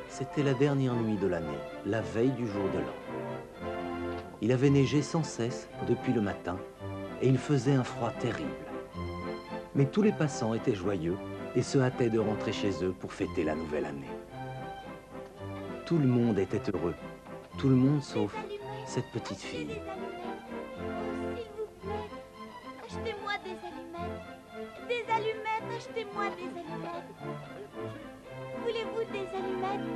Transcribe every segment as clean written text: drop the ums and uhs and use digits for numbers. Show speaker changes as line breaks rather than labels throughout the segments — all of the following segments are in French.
C'était la dernière nuit de l'année, la veille du jour de l'an. Il avait neigé sans cesse depuis le matin et il faisait un froid terrible. Mais tous les passants étaient joyeux et se hâtaient de rentrer chez eux pour fêter la nouvelle année. Tout le monde était heureux, tout le monde sauf cette petite fille.
Achetez-moi des allumettes. Des allumettes, achetez-moi des allumettes. Voulez-vous des allumettes?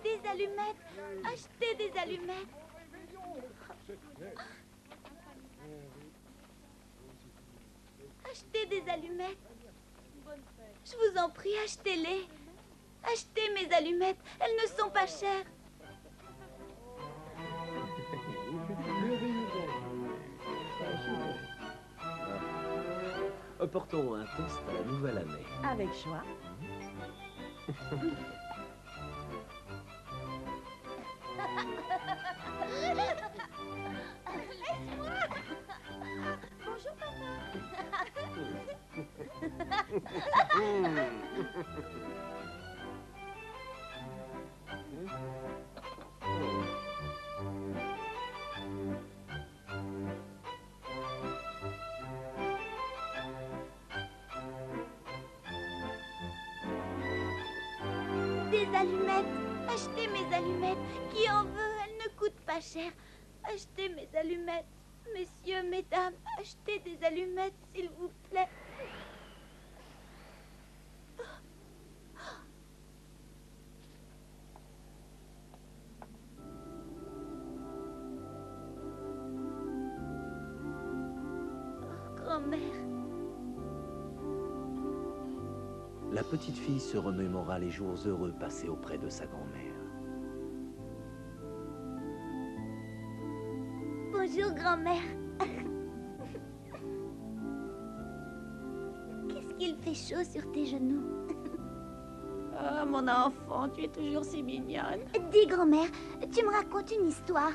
Des allumettes, achetez des allumettes. Achetez des allumettes. Je vous en prie, achetez-les. Achetez mes allumettes, elles ne sont pas chères.
Apportons un toast à la nouvelle année.
Avec joie.
Laisse-moi. Bonjour, papa. Des allumettes. Achetez mes allumettes. Qui en veut? Elles ne coûtent pas cher. Achetez mes allumettes. Messieurs, mesdames, achetez des allumettes, s'il vous plaît. Oh, grand-mère.
La petite fille se remémora les jours heureux passés auprès de sa grand-mère.
Bonjour, grand-mère. Qu'est-ce qu'il fait chaud sur tes genoux?
Oh, mon enfant, tu es toujours si mignonne.
Dis, grand-mère, tu me racontes une histoire.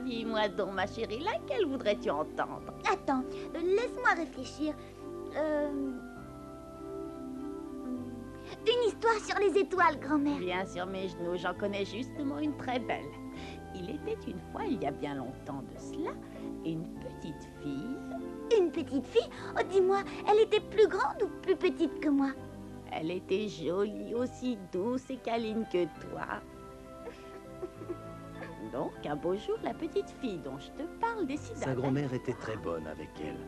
Dis-moi donc, ma chérie, laquelle voudrais-tu entendre?
Attends, laisse-moi réfléchir. Une histoire sur les étoiles, grand-mère.
Bien sur mes genoux, j'en connais justement une très belle. Il était une fois, il y a bien longtemps de cela, une petite fille.
Une petite fille? Oh, dis-moi, elle était plus grande ou plus petite que moi?
Elle était jolie, aussi douce et câline que toi. Donc, un beau jour, la petite fille dont je te parle décida...
Sa grand-mère était très bonne avec elle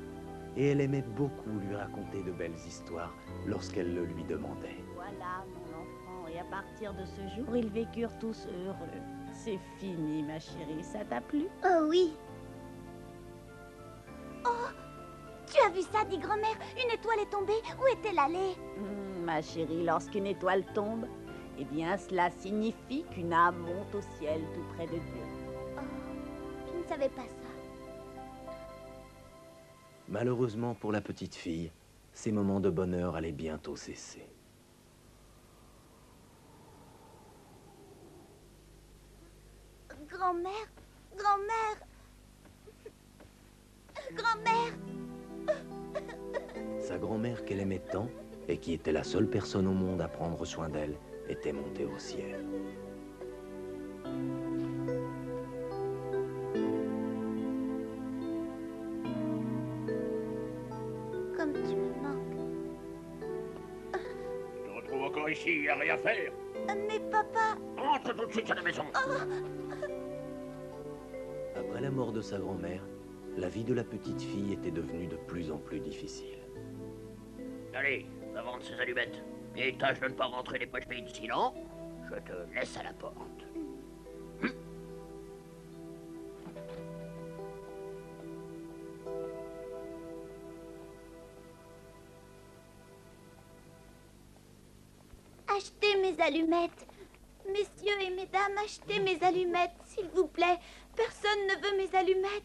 et elle aimait beaucoup lui raconter de belles histoires lorsqu'elle le lui demandait.
Voilà, mon enfant, et à partir de ce jour, ils vécurent tous heureux. C'est fini, ma chérie, ça t'a plu?
Oh oui. Oh, tu as vu ça, dit grand-mère? Une étoile est tombée. Où est-elle allée?
Ma chérie, lorsqu'une étoile tombe, eh bien, cela signifie qu'une âme monte au ciel tout près de Dieu.
Oh, je ne savais pas ça.
Malheureusement pour la petite fille, ces moments de bonheur allaient bientôt cesser.
Grand-mère, grand-mère, grand-mère.
Sa grand-mère qu'elle aimait tant et qui était la seule personne au monde à prendre soin d'elle était montée au ciel.
Comme tu me manques.
Tu te retrouves encore ici, à rien faire.
Mais papa...
Entre tout de suite à la maison.
Après la mort de sa grand-mère, la vie de la petite fille était devenue de plus en plus difficile.
Allez, va vendre ces allumettes. Et tâche de ne pas rentrer les poches vides, sinon, je te laisse à la porte.
Achetez mes allumettes. Messieurs et mesdames, achetez mes allumettes, s'il vous plaît. Personne ne veut mes allumettes.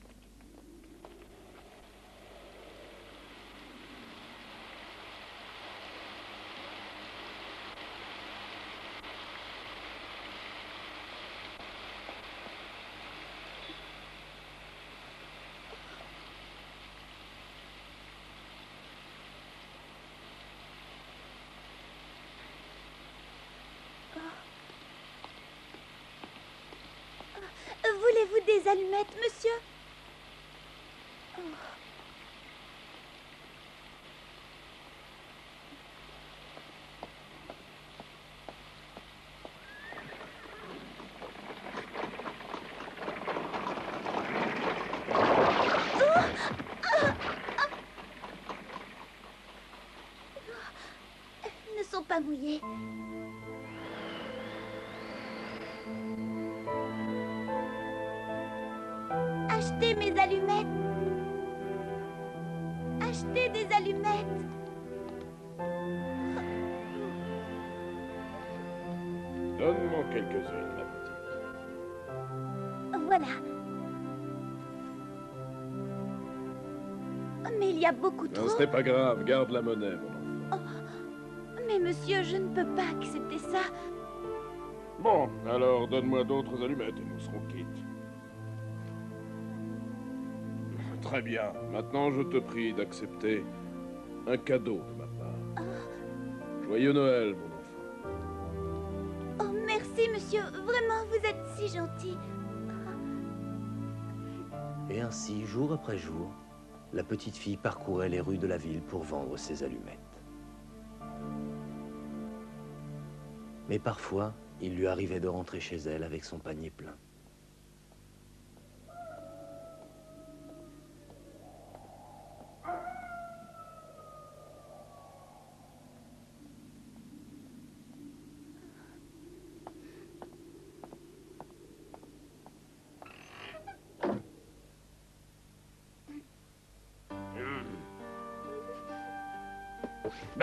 Avez-vous des allumettes, monsieur? Elles ne sont pas mouillées. Achetez mes allumettes. Achetez des allumettes.
Donne-moi quelques-unes, ma petite.
Voilà. Mais il y a beaucoup
Non,
trop.
ce n'est pas grave, garde la monnaie, mon enfant.
Mais monsieur, je ne peux pas accepter ça.
Bon, alors donne-moi d'autres allumettes et nous serons quittes. Très bien. Maintenant, je te prie d'accepter un cadeau de ma part. Joyeux Noël, mon enfant.
Oh, merci, monsieur. Vraiment, vous êtes si gentil.
Et ainsi, jour après jour, la petite fille parcourait les rues de la ville pour vendre ses allumettes. Mais parfois, il lui arrivait de rentrer chez elle avec son panier plein.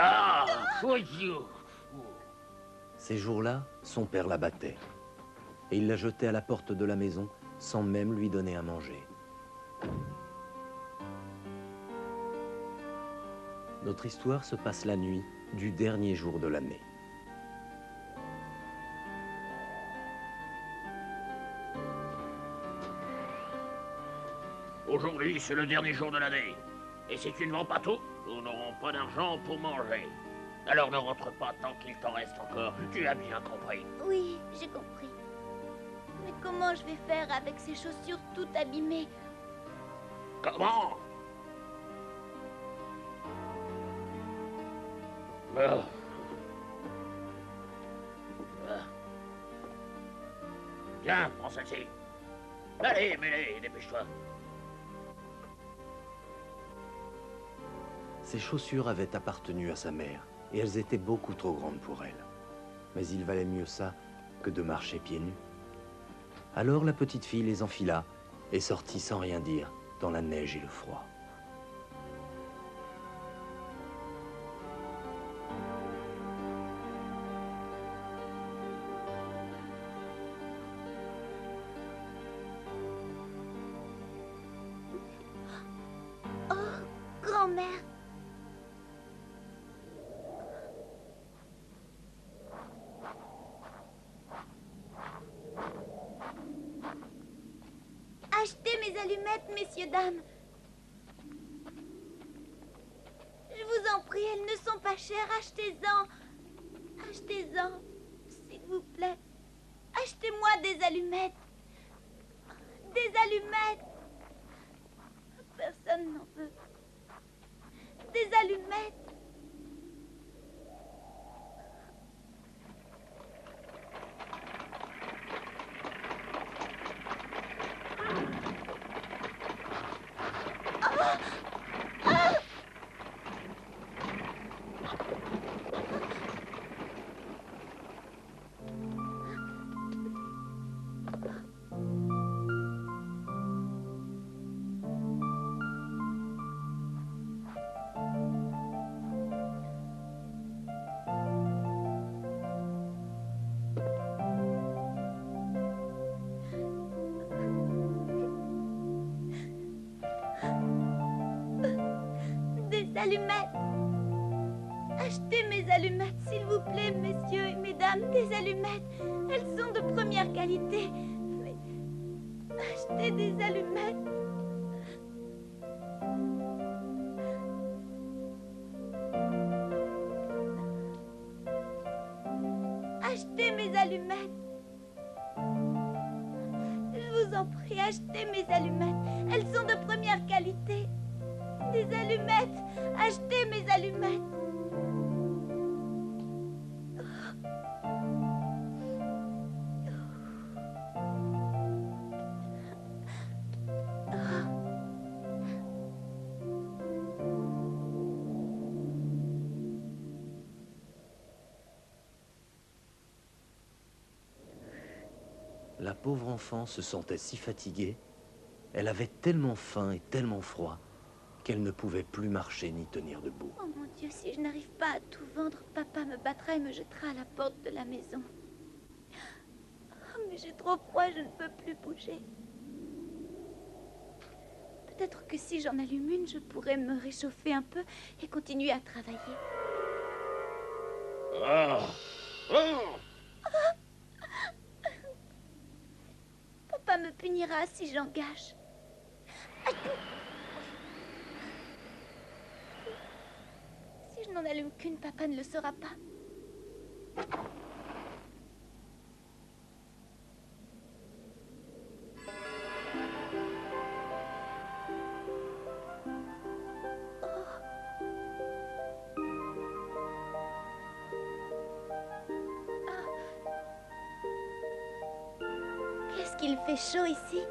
Ah, oui, Dieu.
Ces jours-là, son père la battait. Et il la jetait à la porte de la maison sans même lui donner à manger. Notre histoire se passe la nuit du dernier jour de l'année.
Aujourd'hui, c'est le dernier jour de l'année. Et si tu ne vends pas tout, nous n'aurons pas d'argent pour manger. Alors ne rentre pas tant qu'il t'en reste encore. Tu as bien compris.
Oui, j'ai compris. Mais comment je vais faire avec ces chaussures toutes abîmées?
Comment? Ah. Ah. Tiens, prends celle-ci. Allez, mets-les, dépêche-toi.
Ces chaussures avaient appartenu à sa mère, et elles étaient beaucoup trop grandes pour elle. Mais il valait mieux ça que de marcher pieds nus. Alors la petite fille les enfila et sortit sans rien dire dans la neige et le froid.
Oh, grand-mère. Achetez mes allumettes, messieurs, dames. Je vous en prie, elles ne sont pas chères. Achetez-en. Achetez-en, s'il vous plaît. Achetez-moi des allumettes. Des allumettes. Personne n'en veut. Des allumettes. Des allumettes. Achetez mes allumettes, s'il vous plaît, messieurs et mesdames, des allumettes. Elles sont de première qualité. Mais achetez des allumettes. Achetez mes allumettes. Je vous en prie, achetez mes allumettes. Elles sont de première qualité. Des allumettes. Achetez mes allumettes.
La pauvre enfant se sentait si fatiguée, elle avait tellement faim et tellement froid qu'elle ne pouvait plus marcher ni tenir debout.
Oh mon Dieu, si je n'arrive pas à tout vendre, papa me battra et me jettera à la porte de la maison. Oh, mais j'ai trop froid, je ne peux plus bouger. Peut-être que si j'en allume une, je pourrais me réchauffer un peu et continuer à travailler.
Ah. Ah.
Papa me punira si j'en gâche. Si je n'en allume qu'une, papa ne le saura pas. Qu'est-ce qu'il fait chaud ici?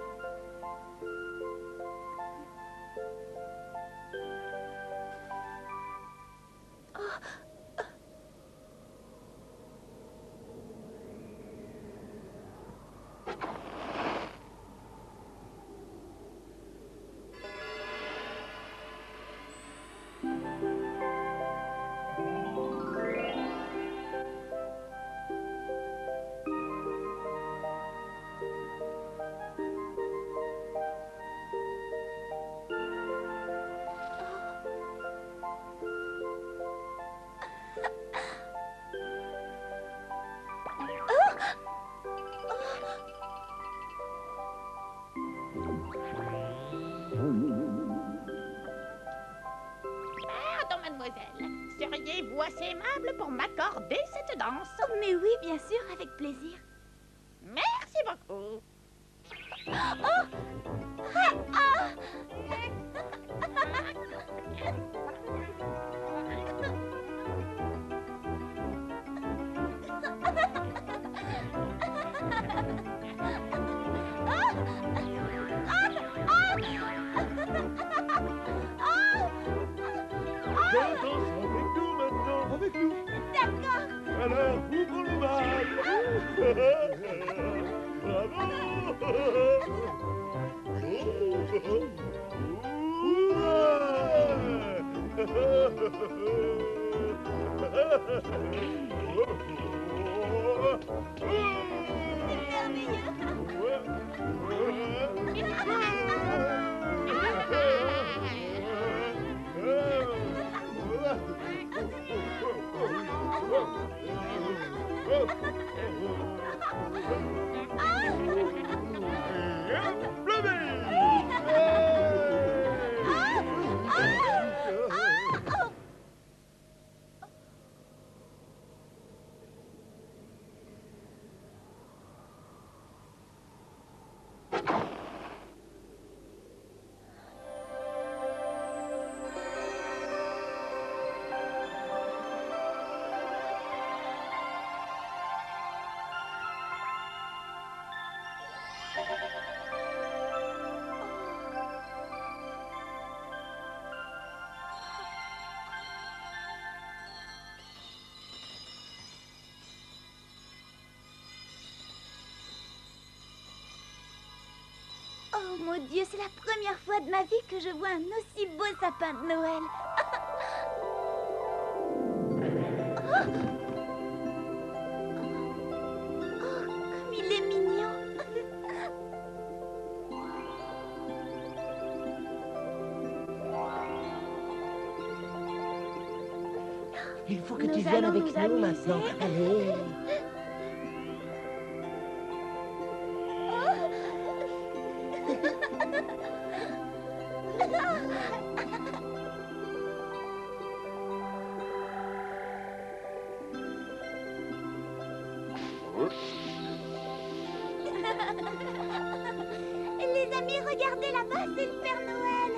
Pardon, mademoiselle. Seriez-vous assez aimable pour m'accorder cette danse?
Oh, mais oui, bien sûr, avec plaisir.
Merci beaucoup.
Danse avec nous maintenant, avec nous.
D'accord.
Alors, ouvre le bal.
Oh mon Dieu, c'est la première fois de ma vie que je vois un aussi beau sapin de Noël. Oh, comme il est mignon.
Il faut que
Nous
tu viennes
allons
avec
nous
nous
amuser.
maintenant. Allez.
amis, regardez là-bas, c'est le Père Noël.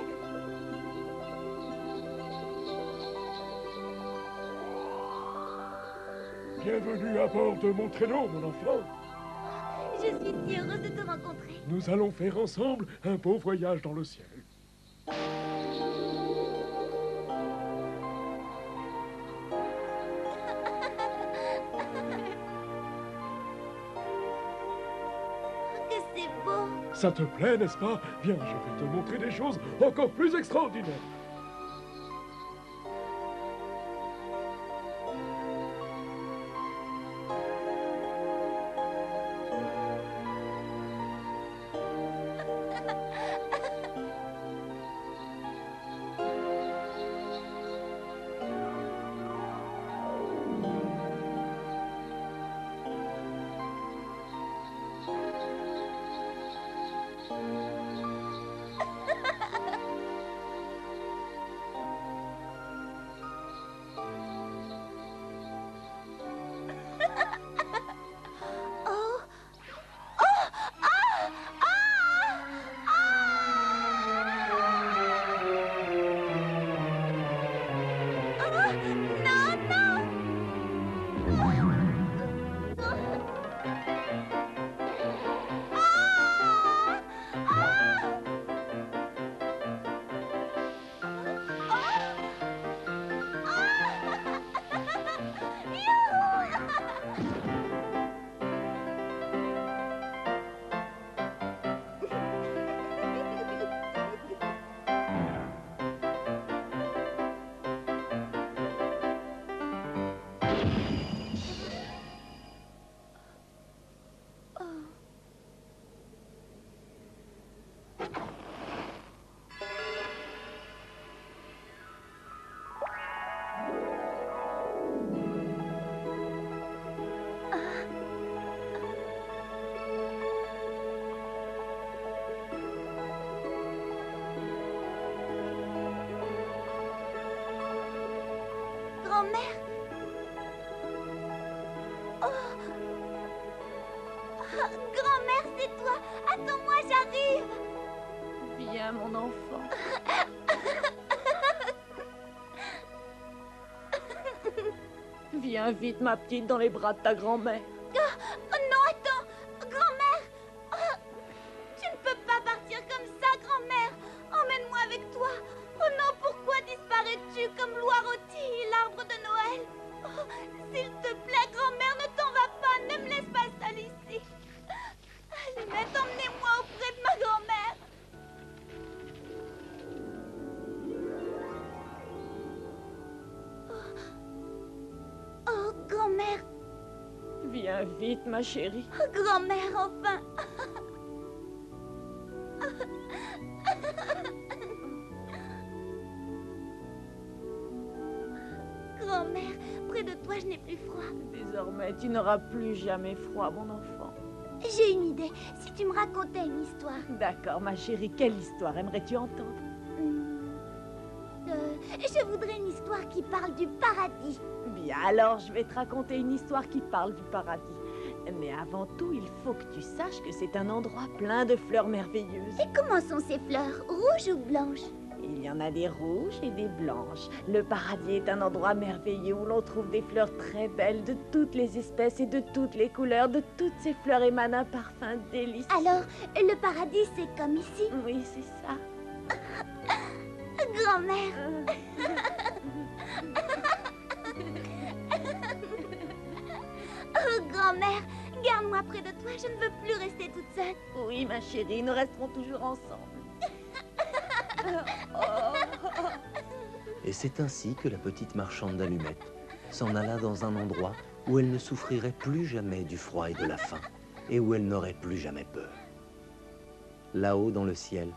Bienvenue à bord de mon traîneau, mon enfant.
Je suis si heureuse de te rencontrer.
Nous allons faire ensemble un beau voyage dans le ciel.
Que c'est beau.
Ça te plaît, n'est-ce pas? Viens, je vais te montrer des choses encore plus extraordinaires.
Oh. Non, non. Grand-mère. Oh. Grand-mère, c'est toi. Attends-moi, j'arrive.
Viens, mon enfant. Viens vite, ma petite, dans les bras de ta grand-mère.
Oh non, attends. Grand-mère. Oh, tu ne peux pas partir comme ça, grand-mère. Emmène-moi avec toi. Oh non, pourquoi disparais-tu comme l'oie rôtie, l'arbre de Noël? Oh, s'il te plaît, grand-mère, ne t'en va pas. Ne me laisse pas seule ici. Allumette, emmenez-moi auprès de ma grand-mère. Oh, grand-mère.
Viens vite, ma chérie.
Oh, grand-mère, enfin. Grand-mère, près de toi, je n'ai plus froid.
Désormais, tu n'auras plus jamais froid, mon enfant.
J'ai une idée. Si tu me racontais une histoire.
D'accord, ma chérie, quelle histoire aimerais-tu entendre?
Je voudrais une histoire qui parle du paradis.
Bien, alors je vais te raconter une histoire qui parle du paradis. Mais avant tout, il faut que tu saches que c'est un endroit plein de fleurs merveilleuses.
Et comment sont ces fleurs? Rouges ou blanches?
Il y en a des rouges et des blanches. Le paradis est un endroit merveilleux où l'on trouve des fleurs très belles de toutes les espèces et de toutes les couleurs. De toutes ces fleurs émanent un parfum délicieux.
Alors, le paradis, c'est comme ici?
Oui, c'est ça.
Grand-mère. Oh, grand-mère, garde-moi près de toi, je ne veux plus rester toute seule.
Oui, ma chérie, nous resterons toujours ensemble.
Et c'est ainsi que la petite marchande d'allumettes s'en alla dans un endroit où elle ne souffrirait plus jamais du froid et de la faim, et où elle n'aurait plus jamais peur. Là-haut dans le ciel,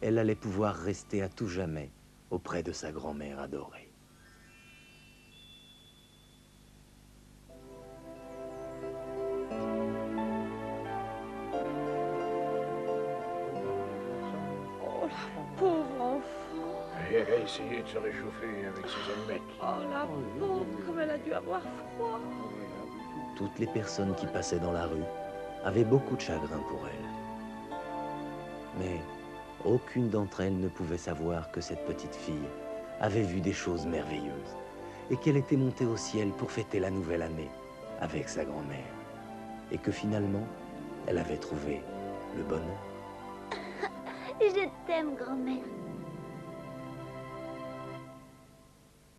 elle allait pouvoir rester à tout jamais auprès de sa grand-mère adorée.
Oh, la pauvre enfant.
Elle a essayé de se réchauffer avec ses allumettes.
Oh, la pauvre, comme elle a dû avoir froid.
Toutes les personnes qui passaient dans la rue avaient beaucoup de chagrin pour elle. Mais aucune d'entre elles ne pouvait savoir que cette petite fille avait vu des choses merveilleuses et qu'elle était montée au ciel pour fêter la nouvelle année avec sa grand-mère. Et que finalement, elle avait trouvé le bonheur.
Je t'aime, grand-mère.